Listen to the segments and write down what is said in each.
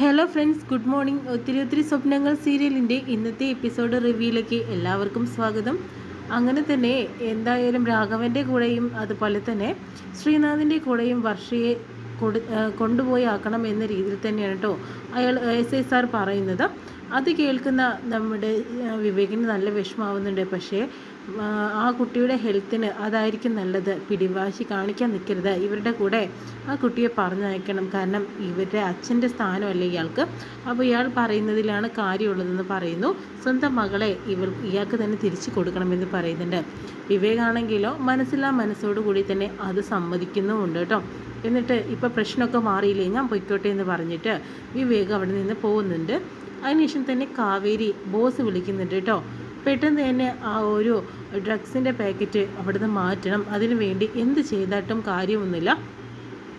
Hello friends, good morning. ഒത്തിരി സ്വപ്നങ്ങൾ സീരിയലിൻ്റെ ഇന്നത്തെ എപ്പിസോഡ് റിവ്യൂയിലേക്ക് എല്ലാവർക്കും സ്വാഗതം. അങ്ങനെ തന്നെ എന്തായാലും രാഘവൻ്റെ കൂടെയും അതുപോലെ തന്നെ ശ്രീനാഥിൻ്റെ കൂടെയും വർഷയെ കൊണ്ടുപോയി ആക്കണം എന്ന രീതിയിൽ തന്നെയാണ് കേട്ടോ അയാൾ SSR പറയുന്നത്. അത് കേൾക്കുന്ന നമ്മുടെ വിവേകിന് നല്ല വിഷമാവുന്നുണ്ട്. പക്ഷേ ആ കുട്ടിയുടെ ഹെൽത്തിന് അതായിരിക്കും നല്ലത്. പിടിവാശി കാണിക്കാൻ നിൽക്കരുത്. ഇവരുടെ കൂടെ ആ കുട്ടിയെ പറഞ്ഞയക്കണം. കാരണം ഇവരുടെ അച്ഛൻ്റെ സ്ഥാനമല്ല ഇയാൾക്ക്. അപ്പോൾ ഇയാൾ പറയുന്നതിലാണ് കാര്യമുള്ളതെന്ന് പറയുന്നു. സ്വന്തം മകളെ ഇയാൾക്ക് തന്നെ തിരിച്ചു കൊടുക്കണമെന്ന് പറയുന്നുണ്ട്. വിവേകാണെങ്കിലോ മനസ്സോടുകൂടി തന്നെ അത് സമ്മതിക്കുന്നുമുണ്ട് കേട്ടോ. എന്നിട്ട് ഇപ്പോൾ പ്രശ്നമൊക്കെ മാറിയില്ലേ, ഞാൻ പൊയ്ക്കോട്ടെ എന്ന് പറഞ്ഞിട്ട് വിവേക് അവിടെ നിന്ന് പോകുന്നുണ്ട്. അതിനുശേഷം തന്നെ കാവേരി ബോസ് വിളിക്കുന്നുണ്ട് കേട്ടോ. പെട്ടെന്ന് തന്നെ ആ ഒരു ഡ്രഗ്സിൻ്റെ പാക്കറ്റ് അവിടുന്ന് മാറ്റണം. അതിനു വേണ്ടി എന്ത് ചെയ്തിട്ടും കാര്യമൊന്നുമില്ല,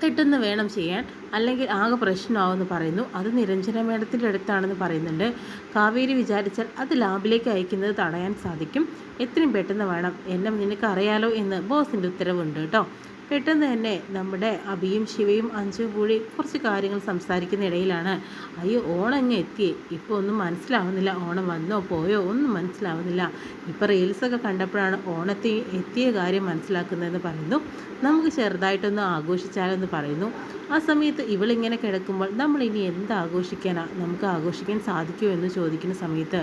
പെട്ടെന്ന് വേണം ചെയ്യാൻ, അല്ലെങ്കിൽ ആകെ പ്രശ്നമാവുമെന്ന് പറയുന്നു. അത് നിരഞ്ജന മേഡത്തിൻ്റെ അടുത്താണെന്ന് പറയുന്നുണ്ട്. കാവേരി വിചാരിച്ചാൽ അത് ലാബിലേക്ക് അയക്കുന്നത് തടയാൻ സാധിക്കും. എത്രയും പെട്ടെന്ന് വേണം, എന്നെ നിനക്ക് അറിയാലോ എന്ന് ബോസിൻ്റെ ഉത്തരവുണ്ട് കേട്ടോ. പെട്ടെന്ന് തന്നെ നമ്മുടെ അഭിയും ശിവയും അഞ്ചും കൂടി കുറച്ച് കാര്യങ്ങൾ സംസാരിക്കുന്ന ഇടയിലാണ് അയ്യോ ഓണം അങ്ങ് എത്തി. ഇപ്പോൾ ഒന്നും മനസ്സിലാവുന്നില്ല, ഓണം വന്നോ പോയോ ഒന്നും മനസ്സിലാവുന്നില്ല. ഇപ്പോൾ റീൽസൊക്കെ കണ്ടപ്പോഴാണ് ഓണത്തിൽ എത്തിയ കാര്യം മനസ്സിലാക്കുന്നതെന്ന് പറയുന്നു. നമുക്ക് ചെറുതായിട്ടൊന്ന് ആഘോഷിച്ചാലെന്ന് പറയുന്നു. ആ സമയത്ത് ഇവളിങ്ങനെ കിടക്കുമ്പോൾ നമ്മൾ ഇനി എന്ത് ആഘോഷിക്കാനാ, നമുക്ക് ആഘോഷിക്കാൻ സാധിക്കുമോ എന്ന് ചോദിക്കുന്ന സമയത്ത്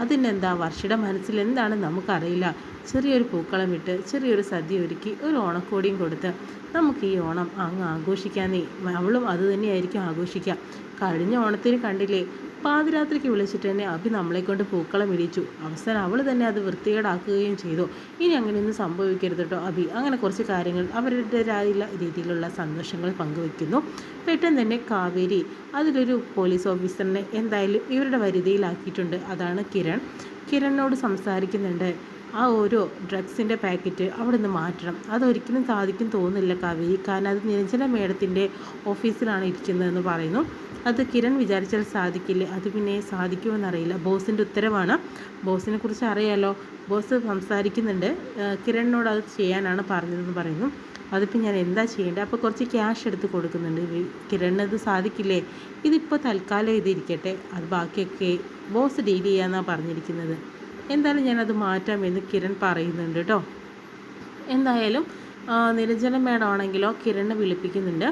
അതിനെന്താ, വർഷയുടെ മനസ്സിൽ എന്താണ് നമുക്കറിയില്ല. ചെറിയൊരു പൂക്കളം ഇട്ട് ചെറിയൊരു സദ്യ ഒരുക്കി ഒരു ഓണക്കോടിയും കൊടുത്ത് നമുക്ക് ഈ ഓണം അങ്ങ് ആഘോഷിക്കാന്നേ. അവളും അത് തന്നെയായിരിക്കും ആഘോഷിക്കുക. കഴിഞ്ഞ ഓണത്തിന് കണ്ടില്ലേ, പാതിരാത്രിക്ക് വിളിച്ചിട്ട് തന്നെ അഭി നമ്മളെ കൊണ്ട് പൂക്കളം ഇടിച്ചു. അവസാനം അവൾ തന്നെ അത് വൃത്തികേടാക്കുകയും ചെയ്തു. ഇനി അങ്ങനെയൊന്നും സംഭവിക്കരുത് കേട്ടോ അഭി. അങ്ങനെ കുറച്ച് കാര്യങ്ങൾ അവരുടേതായ രീതിയിലുള്ള സന്തോഷങ്ങൾ പങ്കുവെക്കുന്നു. പെട്ടെന്ന് തന്നെ കാവേരി അതിലൊരു പോലീസ് ഓഫീസറിനെ എന്തായാലും ഇവരുടെ വരുതിയിലാക്കിയിട്ടുണ്ട്. അതാണ് കിരൺ. കിരണിനോട് സംസാരിക്കുന്നുണ്ട്. ആ ഒരു ഡ്രഗ്സിൻ്റെ പാക്കറ്റ് അവിടെ നിന്ന് മാറ്റണം. അതൊരിക്കലും സാധിക്കും തോന്നുന്നില്ല കാവേരി, കാരണം അത് നിരഞ്ജന മേഡത്തിൻ്റെ ഓഫീസിലാണ് ഇരിക്കുന്നതെന്ന് പറയുന്നു. അത് കിരൺ വിചാരിച്ചാൽ സാധിക്കില്ലേ, അത് പിന്നെ സാധിക്കുമെന്നറിയില്ല. ബോസിൻ്റെ ഉത്തരവാണ്, ബോസിനെ കുറിച്ച് അറിയാലോ. ബോസ് സംസാരിക്കുന്നുണ്ട്, കിരണിനോട് അത് ചെയ്യാനാണ് പറഞ്ഞതെന്ന് പറയുന്നു. അതിപ്പോൾ ഞാൻ എന്താ ചെയ്യേണ്ടത്? അപ്പോൾ കുറച്ച് ക്യാഷ് എടുത്ത് കൊടുക്കുന്നുണ്ട്. കിരണിനത് സാധിക്കില്ലേ, ഇതിപ്പോൾ തൽക്കാലം ഇതിരിക്കട്ടെ, അത് ബാക്കിയൊക്കെ ബോസ് ഡീൽ ചെയ്യാമെന്നാണ് പറഞ്ഞിരിക്കുന്നത്. എന്തായാലും ഞാനത് മാറ്റാമെന്ന് കിരൺ പറയുന്നുണ്ട് കേട്ടോ. എന്തായാലും നിരഞ്ജന മേഡം ആണെങ്കിലോ കിരണിനെ വിളിപ്പിക്കുന്നുണ്ട്.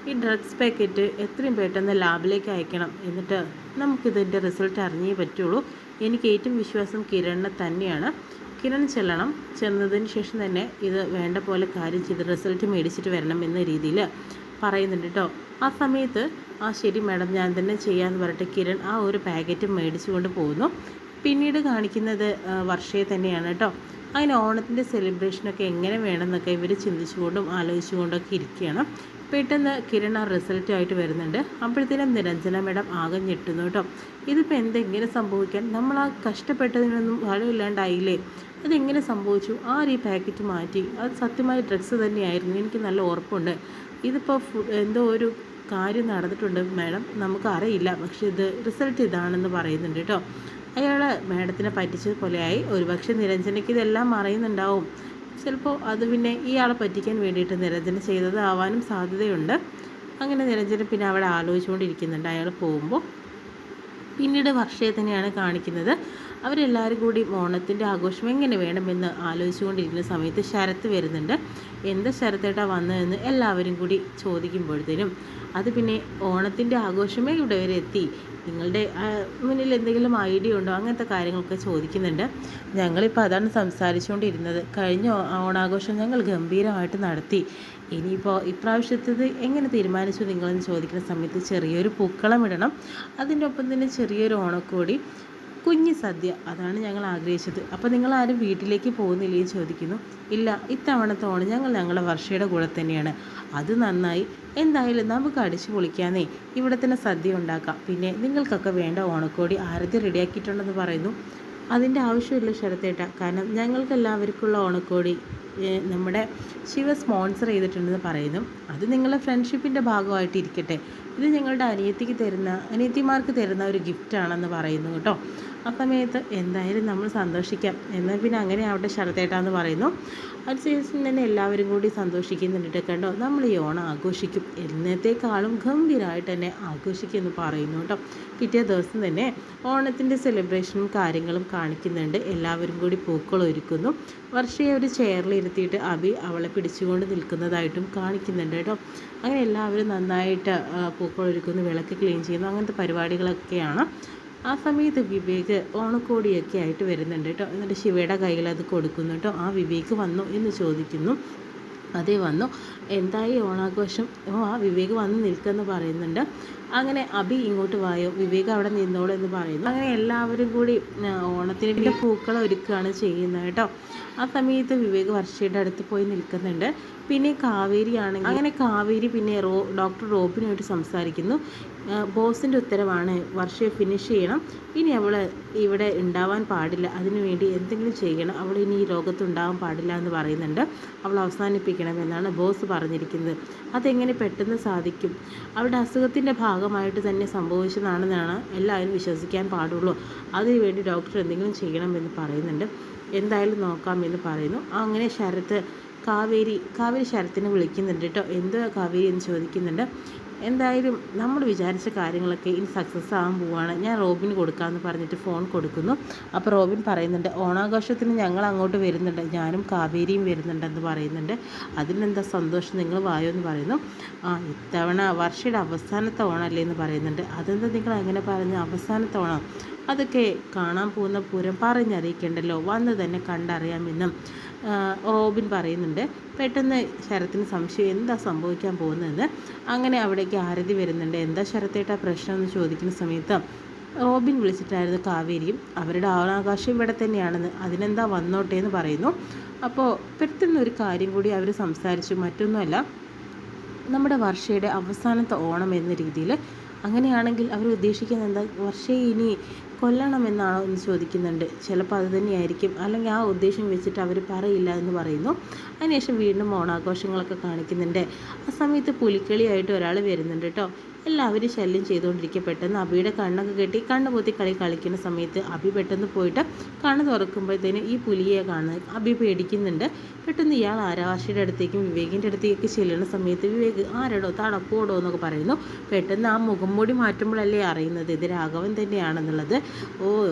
ഈ ഡ്രഗ്സ് പാക്കറ്റ് എത്രയും പെട്ടെന്ന് ലാബിലേക്ക് അയക്കണം, എന്നിട്ട് നമുക്കിതിൻ്റെ റിസൾട്ട് അറിഞ്ഞേ പറ്റുള്ളൂ. എനിക്ക് ഏറ്റവും വിശ്വാസം കിരണിനെ തന്നെയാണ്. കിരൺ ചെല്ലണം, ചെന്നതിന് ശേഷം തന്നെ ഇത് വേണ്ട പോലെ കാര്യം ചെയ്ത് റിസൾട്ട് മേടിച്ചിട്ട് വരണം എന്ന രീതിയിൽ പറയുന്നുണ്ട് കേട്ടോ. ആ സമയത്ത് ശരി മാഡം ഞാൻ തന്നെ ചെയ്യാമെന്ന് പറഞ്ഞിട്ട് കിരൺ ആ ഒരു പാക്കറ്റ് മേടിച്ചുകൊണ്ട് പോകുന്നു. പിന്നീട് കാണിക്കുന്നത് വർഷയെ തന്നെയാണ് കേട്ടോ. അങ്ങനെ ഓണത്തിൻ്റെ സെലിബ്രേഷനൊക്കെ എങ്ങനെ വേണമെന്നൊക്കെ ഇവർ ചിന്തിച്ചുകൊണ്ടും ആലോചിച്ചുകൊണ്ടൊക്കെ ഇരിക്കുകയാണ്. പെട്ടെന്ന് കിരൺ ആ റിസൾട്ടുമായിട്ട് വരുന്നുണ്ട്. അപ്പോഴത്തേനും നിരഞ്ജന മേഡം ആകെ ഞെട്ടുന്നു കേട്ടോ. ഇതിപ്പോൾ എന്തെങ്ങനെ സംഭവിക്കാൻ, നമ്മൾ ആ കഷ്ടപ്പെട്ടതിനൊന്നും ഫലമില്ലാണ്ടായില്ലേ, അതെങ്ങനെ സംഭവിച്ചു? ഈ പാക്കറ്റ് മാറ്റി, അത് സത്യമായി ഡ്രഗ്സ് തന്നെയായിരുന്നു, എനിക്ക് നല്ല ഉറപ്പുണ്ട്. ഇതിപ്പോൾ എന്തോ ഒരു കാര്യം നടന്നിട്ടുണ്ട് മാഡം, നമുക്കറിയില്ല, പക്ഷേ ഇത് റിസൾട്ട് ഇതാണെന്ന് പറയുന്നുണ്ട് കേട്ടോ. അയാൾ മാഡത്തിനെ പറ്റിച്ചതുപോലെയായി. ഒരുപക്ഷെ നിരഞ്ജനയ്ക്ക് ഇതെല്ലാം അറിയുന്നുണ്ടാവും. ചിലപ്പോൾ അത് പിന്നെ ഇയാളെ പറ്റിക്കാൻ വേണ്ടിയിട്ട് നിരഞ്ജന ചെയ്തതാവാനും സാധ്യതയുണ്ട്. അങ്ങനെ നിരഞ്ജന പിന്നെ അവിടെ ആലോചിച്ചുകൊണ്ടിരിക്കുന്നുണ്ട് അയാൾ പോകുമ്പോൾ. പിന്നീട് വർഷയെ തന്നെയാണ് കാണിക്കുന്നത്. അവരെല്ലാവരും കൂടി ഓണത്തിൻ്റെ ആഘോഷം എങ്ങനെ വേണമെന്ന് ആലോചിച്ചുകൊണ്ടിരിക്കുന്ന സമയത്ത് ശരത്ത് വരുന്നുണ്ട്. എന്താ ശരത്തേട്ടാ വന്നതെന്ന് എല്ലാവരും കൂടി ചോദിക്കുമ്പോഴത്തേനും അത് പിന്നെ ഓണത്തിൻ്റെ ആഘോഷമേ ഇവിടെ വരെ എത്തി, നിങ്ങളുടെ മുന്നിൽ എന്തെങ്കിലും ഐഡിയ ഉണ്ടോ, അങ്ങനത്തെ കാര്യങ്ങളൊക്കെ ചോദിക്കുന്നുണ്ട്. ഞങ്ങളിപ്പോൾ അതാണ് സംസാരിച്ചുകൊണ്ടിരുന്നത്. കഴിഞ്ഞ ഓണാഘോഷം ഞങ്ങൾ ഗംഭീരമായിട്ട് നടത്തി. ഇനിയിപ്പോൾ ഇപ്രാവശ്യത്തത് എങ്ങനെ തീരുമാനിച്ചു നിങ്ങളെന്ന് ചോദിക്കുന്ന സമയത്ത് ചെറിയൊരു പൂക്കളം ഇടണം, അതിൻ്റെ ഒപ്പം തന്നെ ചെറിയൊരു ഓണക്കോടി, കുഞ്ഞു സദ്യ, അതാണ് ഞങ്ങൾ ആഗ്രഹിച്ചത്. അപ്പോൾ നിങ്ങളാരും വീട്ടിലേക്ക് പോകുന്നില്ലേ ചോദിക്കുന്നു. ഇല്ല, ഇത്തവണത്തെ ഓണം ഞങ്ങളുടെ വർഷയുടെ കൂടെ തന്നെയാണ്. അത് നന്നായി. എന്തായാലും നമുക്ക് അടിച്ചു പൊളിക്കാന്നേ, ഇവിടെ തന്നെ സദ്യ ഉണ്ടാക്കാം. പിന്നെ നിങ്ങൾക്കൊക്കെ വേണ്ട ഓണക്കോടി ആരതി റെഡിയാക്കിയിട്ടുണ്ടെന്ന് പറയുന്നു. അതിൻ്റെ ആവശ്യമില്ല ശരത്തേട്ട, കാരണം ഞങ്ങൾക്കെല്ലാവർക്കുള്ള ഓണക്കോടി നമ്മുടെ ശിവ സ്പോൺസർ ചെയ്തിട്ടുണ്ടെന്ന് പറയുന്നു. അത് നിങ്ങളുടെ ഫ്രണ്ട്ഷിപ്പിൻ്റെ ഭാഗമായിട്ട് ഇരിക്കട്ടെ, ഇത് ഞങ്ങളുടെ അനിയത്തിമാർക്ക് തരുന്ന ഒരു ഗിഫ്റ്റാണെന്ന് പറയുന്നു കേട്ടോ. ആ സമയത്ത് എന്തായാലും നമ്മൾ സന്തോഷിക്കാം, എന്നാൽ പിന്നെ അങ്ങനെ ആവട്ടെ ശരത്തേട്ടാന്ന് പറയുന്നു. അതിനുശേഷം തന്നെ എല്ലാവരും കൂടി സന്തോഷിക്കുന്നുണ്ട്. കണ്ടോ, നമ്മൾ ഈ ഓണം ആഘോഷിക്കും, എന്നത്തേക്കാളും ഗംഭീരമായിട്ട് തന്നെ ആഘോഷിക്കുമെന്ന് പറയുന്നു കേട്ടോ. പിറ്റേ ദിവസം തന്നെ ഓണത്തിൻ്റെ സെലിബ്രേഷനും കാര്യങ്ങളും കാണിക്കുന്നുണ്ട്. എല്ലാവരും കൂടി പൂക്കൾ ഒരുക്കുന്നു. വർഷയെ ഒരു ചെയറിലിരുത്തിയിട്ട് അബി അവളെ പിടിച്ചുകൊണ്ട് നിൽക്കുന്നതായിട്ടും കാണിക്കുന്നുണ്ട് കേട്ടോ. അങ്ങനെ എല്ലാവരും നന്നായിട്ട് പൂക്കൾ ഒരുക്കുന്നു, വിളക്ക് ക്ലീൻ ചെയ്യുന്നു, അങ്ങനത്തെ പരിപാടികളൊക്കെയാണ്. ആ സമയത്ത് വിവേക് ഓണക്കോടിയൊക്കെ ആയിട്ട് വരുന്നുണ്ട് കേട്ടോ. എന്നിട്ട് ശിവയുടെ കയ്യിൽ അത് കൊടുക്കുന്നു കേട്ടോ. ആ വിവേക് വന്നു എന്ന് ചോദിക്കുന്നു. അതേ വന്നു, എന്തായി ഓണാഘോഷം? ആ വിവേക് വന്ന് നിൽക്കുമെന്ന് പറയുന്നുണ്ട്. അങ്ങനെ അബി ഇങ്ങോട്ട് വായോ, വിവേക് അവിടെ നിന്നോളൂ എന്ന് പറയുന്നു. അങ്ങനെ എല്ലാവരും കൂടി ഓണത്തിന് പിന്നെ പൂക്കൾ ഒരുക്കുകയാണ് ചെയ്യുന്നത് കേട്ടോ. ആ സമയത്ത് വിവേക് വർഷയുടെ അടുത്ത് പോയി നിൽക്കുന്നുണ്ട്. പിന്നെ കാവേരിയാണെങ്കിൽ അങ്ങനെ കാവേരി പിന്നെ ഡോക്ടർ റോബിനുമായിട്ട് സംസാരിക്കുന്നു. ബോസിൻ്റെ ഉത്തരവാണ്, വർഷയെ ഫിനിഷ് ചെയ്യണം, ഇനി അവൾ ഇവിടെ ഉണ്ടാവാൻ പാടില്ല, അതിനുവേണ്ടി എന്തെങ്കിലും ചെയ്യണം, അവൾ ഇനി ഈ ലോകത്ത് ഉണ്ടാവാൻ പാടില്ല എന്ന് പറയുന്നുണ്ട്. അവൾ അവസാനിപ്പിക്കണം എന്നാണ് ബോസ് പറഞ്ഞിരിക്കുന്നത്. അതെങ്ങനെ പെട്ടെന്ന് സാധിക്കും? അവളുടെ അസുഖത്തിൻ്റെ ഭാഗമായിട്ട് തന്നെ സംഭവിച്ചതാണെന്നാണ് എല്ലാവരും വിശ്വസിക്കാൻ പാടുള്ളൂ. അതിനുവേണ്ടി ഡോക്ടർ എന്തെങ്കിലും ചെയ്യണമെന്ന് പറയുന്നുണ്ട്. എന്തായാലും നോക്കാമെന്ന് പറയുന്നു. അങ്ങനെ കാവേരി ശരത്തിനെ വിളിക്കുന്നുണ്ട് കേട്ടോ. എന്ത് കാവേരി എന്ന് ചോദിക്കുന്നുണ്ട്. എന്തായാലും നമ്മൾ വിചാരിച്ച കാര്യങ്ങളൊക്കെ ഇനി സക്സസ് ആകാൻ പോവുകയാണ്, ഞാൻ റോബിന് കൊടുക്കാമെന്ന് പറഞ്ഞിട്ട് ഫോൺ കൊടുക്കുന്നു. അപ്പോൾ റോബിൻ പറയുന്നുണ്ട്, ഓണാഘോഷത്തിന് ഞങ്ങൾ അങ്ങോട്ട് വരുന്നുണ്ട്, ഞാനും കാവേരിയും വരുന്നുണ്ടെന്ന് പറയുന്നുണ്ട്. അതിനെന്താ സന്തോഷം, നിങ്ങൾ വായോ എന്ന് പറയുന്നു. ഇത്തവണ വർഷയുടെ അവസാനത്തെ ഓണമല്ലേ എന്ന് പറയുന്നുണ്ട്. അതെന്താ നിങ്ങൾ അങ്ങനെ പറഞ്ഞു, അവസാനത്തെ ഓണം? അതൊക്കെ കാണാൻ പോകുന്ന പൂരം പറഞ്ഞറിയിക്കണ്ടല്ലോ, വന്ന് തന്നെ കണ്ടറിയാമെന്നും റോബിൻ പറയുന്നുണ്ട്. പെട്ടെന്ന് ശരത്തിന് സംശയം, എന്താ സംഭവിക്കാൻ പോകുന്നതെന്ന്. അങ്ങനെ അവിടേക്ക് ആരതി വരുന്നുണ്ട്. എന്താ ശരത്തേട്ടാ പ്രശ്നം എന്ന് ചോദിക്കുന്ന സമയത്ത് റോബിൻ വിളിച്ചിട്ടായിരുന്നു കാവേരിയും, അവരുടെ ഓണാഘോഷം ഇവിടെ തന്നെയാണെന്ന്, അതിനെന്താ വന്നോട്ടെ എന്ന് പറയുന്നു. അപ്പോൾ പെട്ടെന്നൊരു കാര്യം കൂടി അവർ സംസാരിച്ചു. മറ്റൊന്നുമല്ല, നമ്മുടെ വർഷയുടെ അവസാനത്തെ ഓണം എന്ന രീതിയിൽ. അങ്ങനെയാണെങ്കിൽ അവർ ഉദ്ദേശിക്കുന്നത് എന്താ, വർഷയെ ഇനി കൊല്ലണമെന്നാണോ എന്ന് ചോദിക്കുന്നുണ്ട്. ചിലപ്പോൾ അത് തന്നെയായിരിക്കും, അല്ലെങ്കിൽ ആ ഉദ്ദേശം വെച്ചിട്ട് അവർ പറയില്ല എന്ന് പറയുന്നു. അതിനുശേഷം വീണ്ടും ഓണാഘോഷങ്ങളൊക്കെ കാണിക്കുന്നുണ്ട്. ആ സമയത്ത് പുലിക്കളിയായിട്ട് ഒരാൾ വരുന്നുണ്ട് കേട്ടോ. എല്ലാവരും ശല്യം ചെയ്തുകൊണ്ടിരിക്കുക. പെട്ടെന്ന് അബിയുടെ കണ്ണൊക്കെ കെട്ടി കണ്ണ് പൊത്തി കളിക്കുന്ന സമയത്ത് അബി പെട്ടെന്ന് പോയിട്ട് കണ്ണ് തുറക്കുമ്പോഴത്തേനും ഈ പുലിയെ കാണുന്നത്. അബി പേടിക്കുന്നുണ്ട്. പെട്ടെന്ന് ഇയാൾ ആരാവാഷിയുടെ അടുത്തേക്കും വിവേകിൻ്റെ അടുത്തേക്ക് ചെല്ലുന്ന സമയത്ത് വിവേക് ആരടോ തടപ്പോടോ എന്നൊക്കെ പറയുന്നു. പെട്ടെന്ന് ആ മുഖം മൂടി മാറ്റുമ്പോഴല്ലേ അറിയുന്നത് ഇത് രാഘവൻ തന്നെയാണെന്നുള്ളത്.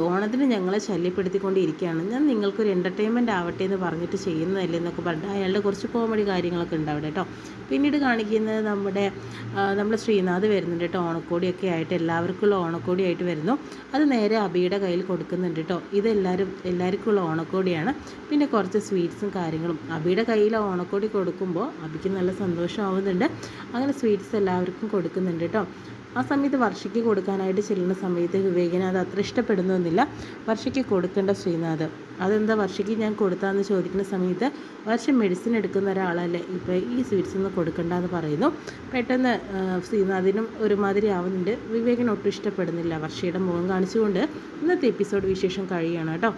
ഓണത്തിന് ഞങ്ങളെ ശല്യപ്പെടുത്തിക്കൊണ്ടിരിക്കുകയാണ്, ഞാൻ നിങ്ങൾക്കൊരു എൻ്റർടൈൻമെൻറ്റ് ആവട്ടെ എന്ന് പറഞ്ഞിട്ട് ചെയ്യുന്നതല്ലേ എന്നൊക്കെ പറഞ്ഞിട്ട് അയാളുടെ കുറച്ച് കോമഡി കാര്യങ്ങളൊക്കെ ഉണ്ട് അവിടെ കേട്ടോ. പിന്നീട് കാണിക്കുന്നത് നമ്മുടെ ശ്രീനാഥ് വരുന്നുണ്ട് കേട്ടോ. ഓണക്കോടിയൊക്കെ ആയിട്ട് എല്ലാവർക്കുള്ള ഓണക്കോടിയായിട്ട് വരുന്നു. അത് നേരെ അബിയുടെ കയ്യിൽ കൊടുക്കുന്നുണ്ട് കേട്ടോ. എല്ലാവർക്കുള്ള ഓണക്കോടിയാണ്. പിന്നെ കുറച്ച് സ്വീറ്റ്സും കാര്യങ്ങളും അബിയുടെ കയ്യിൽ ഓണക്കോടി കൊടുക്കുമ്പോൾ അബിക്ക് നല്ല സന്തോഷമാവുന്നുണ്ട്. അങ്ങനെ സ്വീറ്റ്സ് എല്ലാവർക്കും കൊടുക്കുന്നുണ്ട് കേട്ടോ. ആ സമയത്ത് വർഷയ്ക്ക് കൊടുക്കാനായിട്ട് ചെല്ലുന്ന സമയത്ത് വിവേകിന് അത് അത്ര ഇഷ്ടപ്പെടുന്നൊന്നുമില്ല. വർഷയ്ക്ക് കൊടുക്കേണ്ട ശ്രീനാഥ്, അതെന്താ വർഷയ്ക്ക് ഞാൻ കൊടുത്താന്ന് ചോദിക്കുന്ന സമയത്ത് വർഷ മെഡിസിൻ എടുക്കുന്ന ഒരാളല്ലേ, ഇപ്പോൾ ഈ സ്വീറ്റ്സ് ഒന്നും കൊടുക്കണ്ടെന്ന് പറയുന്നു. പെട്ടെന്ന് ശ്രീനാഥിനും ഒരുമാതിരി ആവുന്നുണ്ട്. വിവേകിന് ഒട്ടും ഇഷ്ടപ്പെടുന്നില്ല വർഷയുടെ മുഖം കാണിച്ചുകൊണ്ട് ഇന്നത്തെ എപ്പിസോഡ് വിശേഷം കഴിയാണ് കേട്ടോ.